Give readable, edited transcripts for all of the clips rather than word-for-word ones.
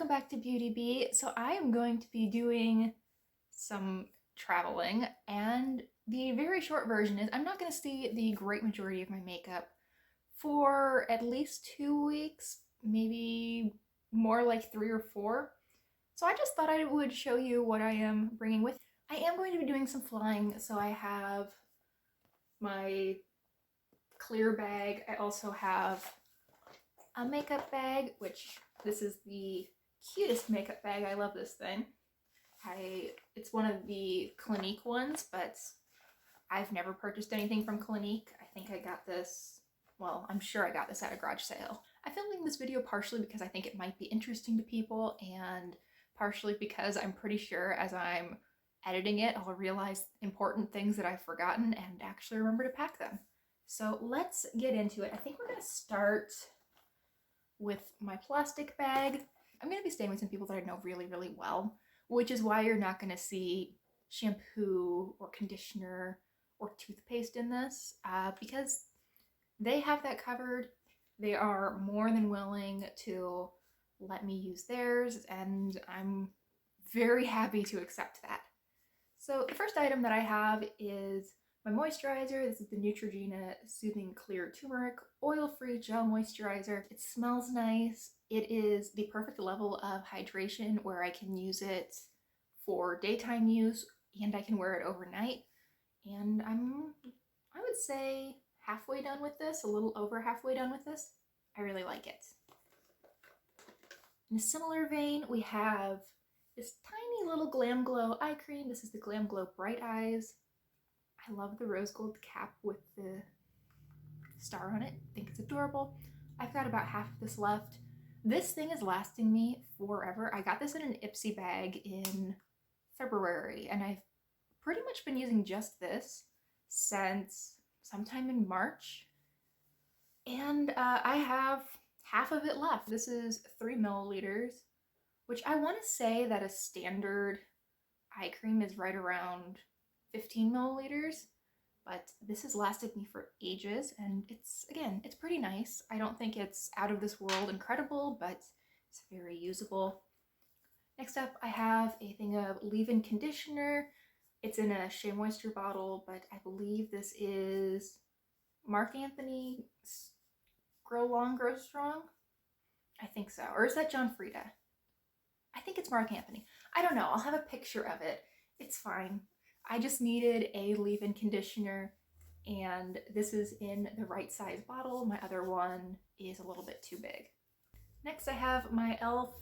welcome back to Beauty Bee. So I am going to be doing some traveling, and the very short version is I'm not going to see the great majority of my makeup for at least 2 weeks, maybe more like 3 or 4. So I just thought I would show you what I am bringing with. I am going to be doing some flying, so I have my clear bag. I also have a makeup bag, which this is the cutest makeup bag. I love this thing. It's one of the Clinique ones, but I've never purchased anything from Clinique. I think I got this, well, I'm sure I got this at a garage sale. I'm filming this video partially because I think it might be interesting to people, and partially because I'm pretty sure as I'm editing it, I'll realize important things that I've forgotten and actually remember to pack them. So let's get into it. I think we're gonna start with my plastic bag. I'm going to be staying with some people that I know really, really well, which is why you're not going to see shampoo or conditioner or toothpaste in this, because they have that covered. They are more than willing to let me use theirs, and I'm very happy to accept that. So the first item that I have is my moisturizer. This is the Neutrogena Soothing Clear Turmeric Oil-Free Gel Moisturizer. It smells nice. It is the perfect level of hydration where I can use it for daytime use and I can wear it overnight. And I would say halfway done with this, a little over halfway done with this. I really like it. In a similar vein, we have this tiny little Glam Glow eye cream. This is the Glam Glow Bright Eyes. I love the rose gold cap with the star on it. I think it's adorable. I've got about half of this left. This thing is lasting me forever. I got this in an Ipsy bag in February, and I've pretty much been using just this since sometime in March. And I have half of it left. This is 3 milliliters, which I want to say that a standard eye cream is right around 15 milliliters, but this has lasted me for ages, and it's pretty nice. I don't think it's out of this world incredible, but it's very usable. Next up, I have a thing of leave-in conditioner. It's in a Shea Moisture bottle, but I believe this is Marc Anthony Grow Long, Grow Strong? I think so. Or is that John Frieda? I think it's Marc Anthony. I don't know. I'll have a picture of it. It's fine. I just needed a leave-in conditioner, and this is in the right size bottle. My other one is a little bit too big. Next, I have my e.l.f.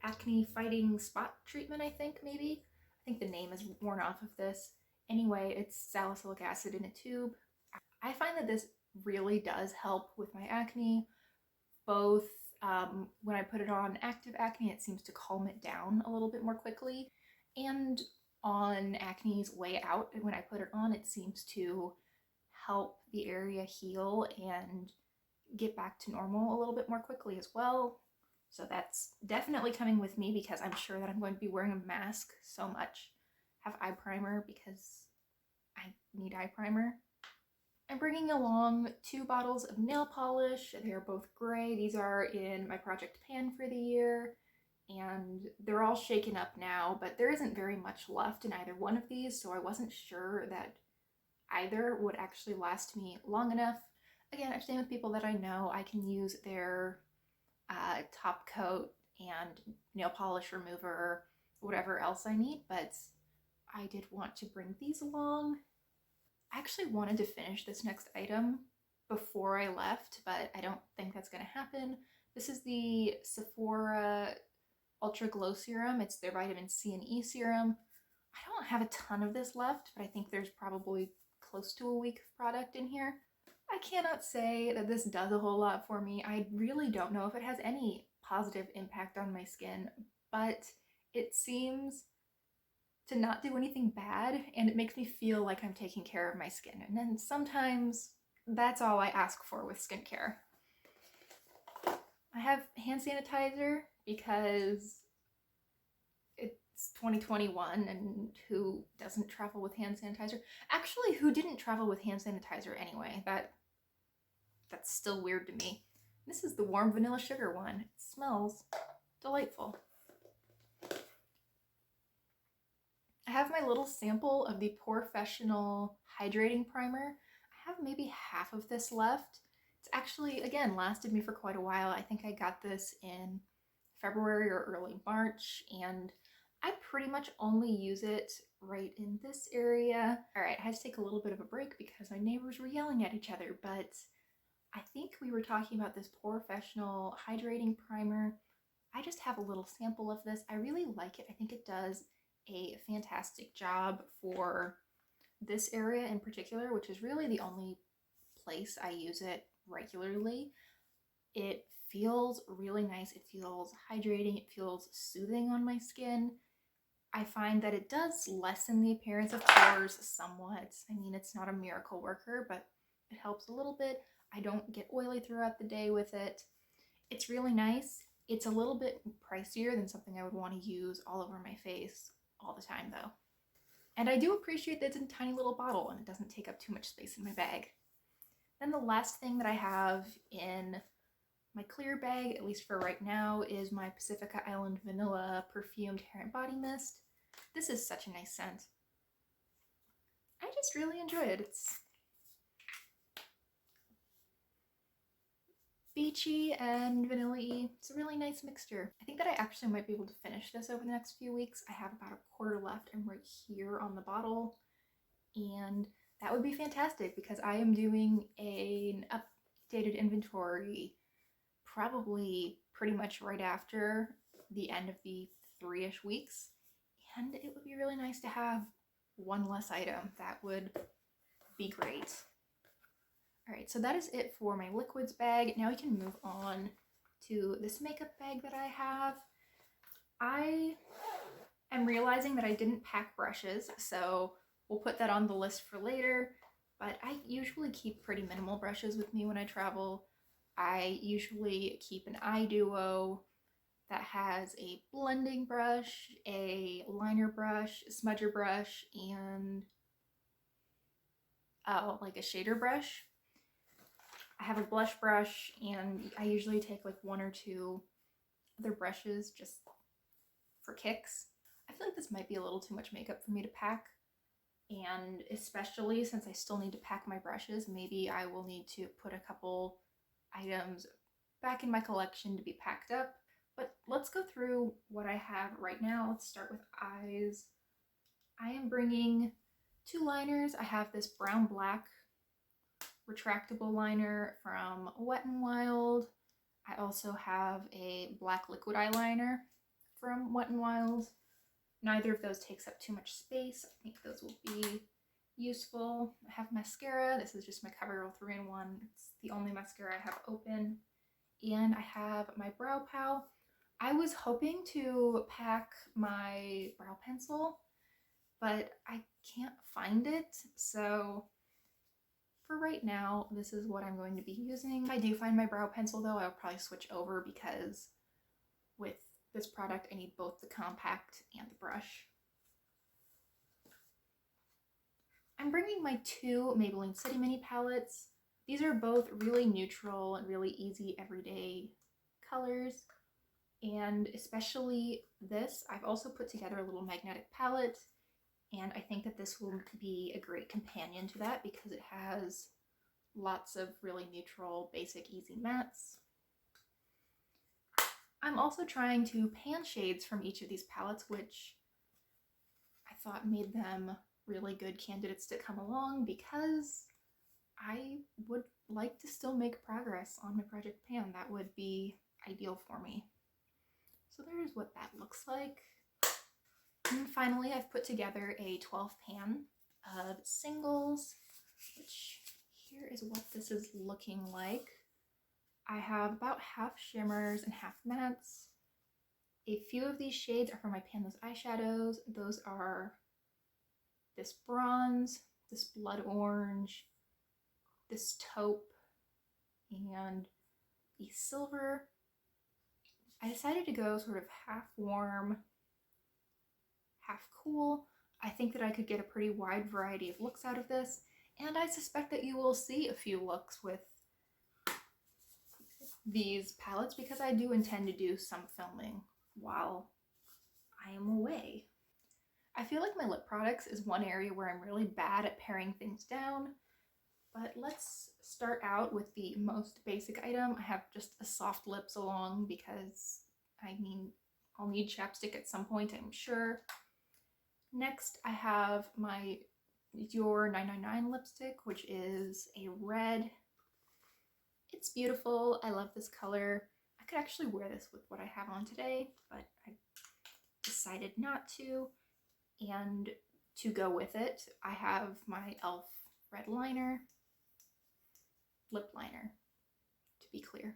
Acne Fighting Spot Treatment, I think, maybe. I think the name is worn off of this. Anyway, it's salicylic acid in a tube. I find that this really does help with my acne, both when I put it on active acne, it seems to calm it down a little bit more quickly, and on acne's way out, when I put it on, it seems to help the area heal and get back to normal a little bit more quickly as well. So that's definitely coming with me because I'm sure that I'm going to be wearing a mask so much. Have eye primer because I need eye primer. I'm bringing along 2 bottles of nail polish. They are both gray. These are in my Project Pan for the year, and they're all shaken up now, but there isn't very much left in either one of these, so I wasn't sure that either would actually last me long enough. Again, I'm staying with people that I know. I can use their top coat and nail polish remover, whatever else I need, but I did want to bring these along. I actually wanted to finish this next item before I left, but I don't think that's going to happen. This is the Sephora Ultra Glow Serum. It's their vitamin C and E serum. I don't have a ton of this left, but I think there's probably close to a week of product in here. I cannot say that this does a whole lot for me. I really don't know if it has any positive impact on my skin, but it seems to not do anything bad, and it makes me feel like I'm taking care of my skin. And then sometimes that's all I ask for with skincare. I have hand sanitizer because it's 2021, and who doesn't travel with hand sanitizer? Actually, who didn't travel with hand sanitizer anyway? That's still weird to me. This is the warm vanilla sugar one. It smells delightful. I have my little sample of the POREfessional Hydrating Primer. I have maybe half of this left. It's actually, again, lasted me for quite a while. I think I got this in February or early March, and I pretty much only use it right in this area. All right, I had to take a little bit of a break because my neighbors were yelling at each other, but I think we were talking about this POREfessional Hydrating Primer. I just have a little sample of this. I really like it. I think it does a fantastic job for this area in particular, which is really the only place I use it regularly. It feels really nice. It feels hydrating. It feels soothing on my skin. I find that it does lessen the appearance of pores somewhat. I mean, it's not a miracle worker, but it helps a little bit. I don't get oily throughout the day with it. It's really nice. It's a little bit pricier than something I would want to use all over my face all the time though. And I do appreciate that it's in a tiny little bottle and it doesn't take up too much space in my bag. Then the last thing that I have in my clear bag, at least for right now, is my Pacifica Island Vanilla Perfumed Hair and Body Mist. This is such a nice scent. I just really enjoy it. It's beachy and vanilla-y. It's a really nice mixture. I think that I actually might be able to finish this over the next few weeks. I have about a quarter left. I'm right here on the bottle, and that would be fantastic because I am doing an updated inventory probably pretty much right after the end of the 3-ish weeks, and it would be really nice to have one less item. That would be great. All right, so that is it for my liquids bag. Now we can move on to this makeup bag that I have. I am realizing that I didn't pack brushes, so we'll put that on the list for later, but I usually keep pretty minimal brushes with me when I travel. I usually keep an eye duo that has a blending brush, a liner brush, a smudger brush, and like a shader brush. I have a blush brush, and I usually take like 1 or 2 other brushes just for kicks. I feel like this might be a little too much makeup for me to pack, and especially since I still need to pack my brushes, maybe I will need to put a couple items back in my collection to be packed up. But let's go through what I have right now. Let's start with eyes. I am bringing 2 liners. I have this brown black retractable liner from Wet n Wild. I also have a black liquid eyeliner from Wet n Wild. Neither of those takes up too much space. I think those will be useful. I have mascara. This is just my CoverGirl 3-in-1. It's the only mascara I have open. And I have my Brow Pow. I was hoping to pack my brow pencil, but I can't find it, so for right now, this is what I'm going to be using. If I do find my brow pencil though, I'll probably switch over because with this product, I need both the compact and the brush. I'm bringing my 2 Maybelline City Mini palettes. These are both really neutral and really easy everyday colors. And especially this, I've also put together a little magnetic palette. And I think that this will be a great companion to that because it has lots of really neutral, basic, easy mattes. I'm also trying to pan shades from each of these palettes, which I thought made them really good candidates to come along because I would like to still make progress on my Project Pan. That would be ideal for me. So there's what that looks like. And finally, I've put together a 12 pan of singles, which here is what this is looking like. I have about half shimmers and half mattes. A few of these shades are from my Panless eyeshadows. Those are this bronze, this blood orange, this taupe, and the silver. I decided to go sort of half warm, half cool. I think that I could get a pretty wide variety of looks out of this, and I suspect that you will see a few looks with these palettes because I do intend to do some filming while I am away. I feel like my lip products is one area where I'm really bad at paring things down, but let's start out with the most basic item. I have just a soft lips along because, I mean, I'll need chapstick at some point, I'm sure. Next, I have my Dior 999 lipstick, which is a red. It's beautiful. I love this color. I could actually wear this with what I have on today, but I decided not to. And to go with it, I have my e.l.f. red liner, lip liner, to be clear.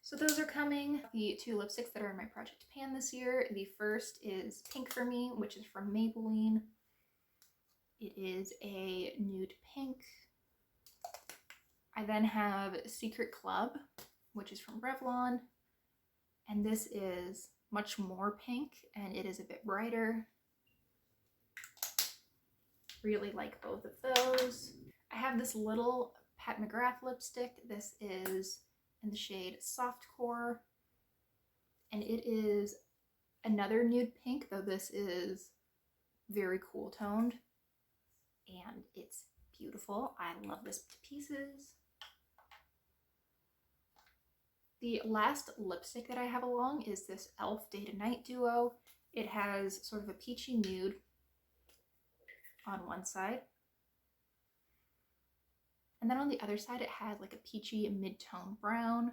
So those are coming. The two lipsticks that are in my project pan this year. The first is Pink for Me, which is from Maybelline. It is a nude pink. I then have Secret Club, which is from Revlon. And this is much more pink, and it is a bit brighter. Really like both of those. I have this little Pat McGrath lipstick. This is in the shade Soft Core, and it is another nude pink, though this is very cool toned, and it's beautiful. I love this to pieces. The last lipstick that I have along is this e.l.f. Day to Night Duo. It has sort of a peachy nude on one side, and then on the other side it has like a peachy mid-tone brown,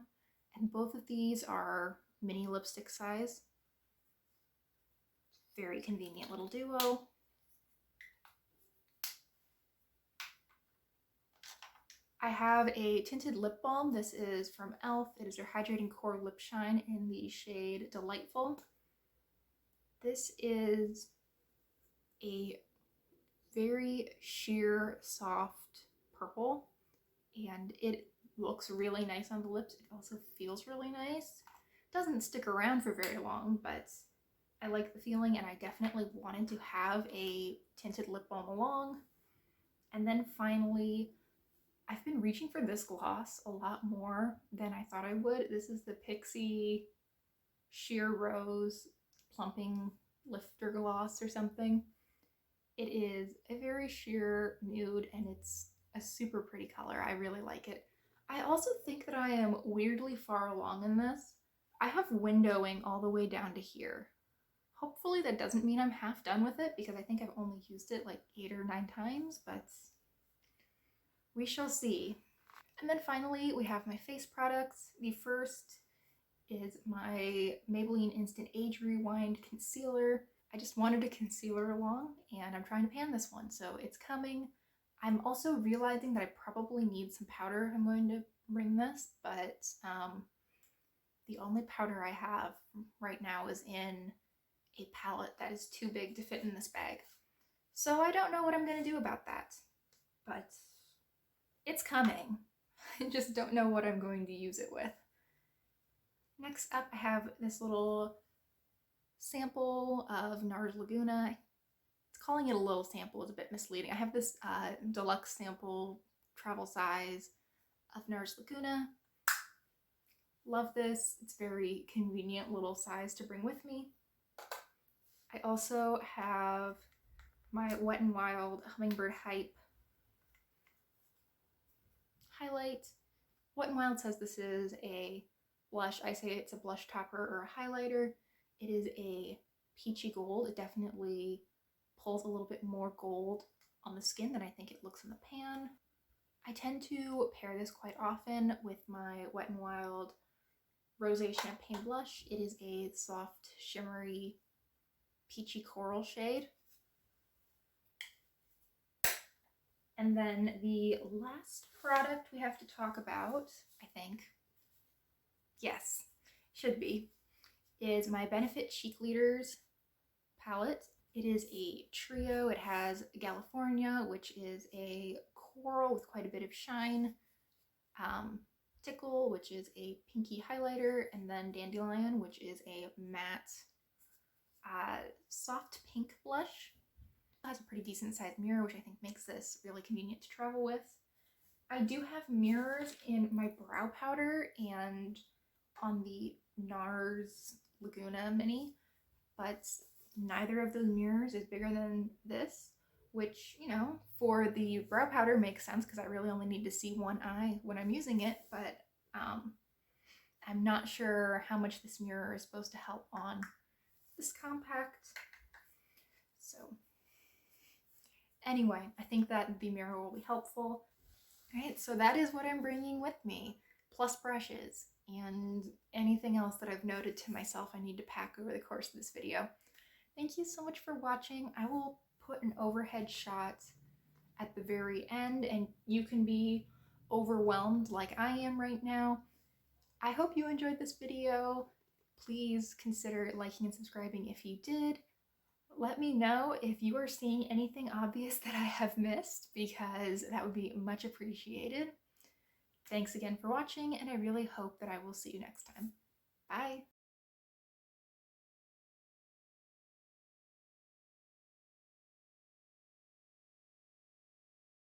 and both of these are mini lipstick size. Very convenient little duo. I have a tinted lip balm. This is from e.l.f. It is their Hydrating Core Lip Shine in the shade Delightful. This is a very sheer, soft purple, and it looks really nice on the lips. It also feels really nice. It doesn't stick around for very long, but I like the feeling, and I definitely wanted to have a tinted lip balm along. And then finally, I've been reaching for this gloss a lot more than I thought I would. This is the Pixi Sheer Rose Plumping Lifter Gloss or something. It is a very sheer nude, and it's a super pretty color. I really like it. I also think that I am weirdly far along in this. I have windowing all the way down to here. Hopefully that doesn't mean I'm half done with it, because I think I've only used it like 8 or 9 times, but we shall see. And then finally, we have my face products. The first is my Maybelline Instant Age Rewind Concealer. I just wanted a concealer along, and I'm trying to pan this one, so it's coming. I'm also realizing that I probably need some powder if I'm going to bring this, but the only powder I have right now is in a palette that is too big to fit in this bag. So I don't know what I'm going to do about that, but it's coming. I just don't know what I'm going to use it with. Next up, I have this little sample of NARS Laguna. It's calling it a little sample is a bit misleading. I have this deluxe sample travel size of NARS Laguna. Love this. It's very convenient little size to bring with me. I also have my Wet n Wild Hummingbird Hype highlight. Wet n Wild says this is a blush. I say it's a blush topper or a highlighter. It is a peachy gold. It definitely pulls a little bit more gold on the skin than I think it looks in the pan. I tend to pair this quite often with my Wet n Wild Rosé Champagne blush. It is a soft, shimmery, peachy coral shade. And then the last product we have to talk about, I think, yes, should be, is my Benefit Cheek Leaders palette. It is a trio. It has California, which is a coral with quite a bit of shine, Tickle, which is a pinky highlighter, and then Dandelion, which is a matte soft pink blush. It has a pretty decent sized mirror, which I think makes this really convenient to travel with. I do have mirrors in my brow powder and on the NARS Laguna Mini, but neither of those mirrors is bigger than this, which, you know, for the brow powder makes sense because I really only need to see one eye when I'm using it, but I'm not sure how much this mirror is supposed to help on this compact. So anyway, I think that the mirror will be helpful. All right, so that is what I'm bringing with me, plus brushes and anything else that I've noted to myself I need to pack over the course of this video. Thank you so much for watching. I will put an overhead shot at the very end, and you can be overwhelmed like I am right now. I hope you enjoyed this video. Please consider liking and subscribing if you did. Let me know if you are seeing anything obvious that I have missed, because that would be much appreciated. Thanks again for watching, and I really hope that I will see you next time.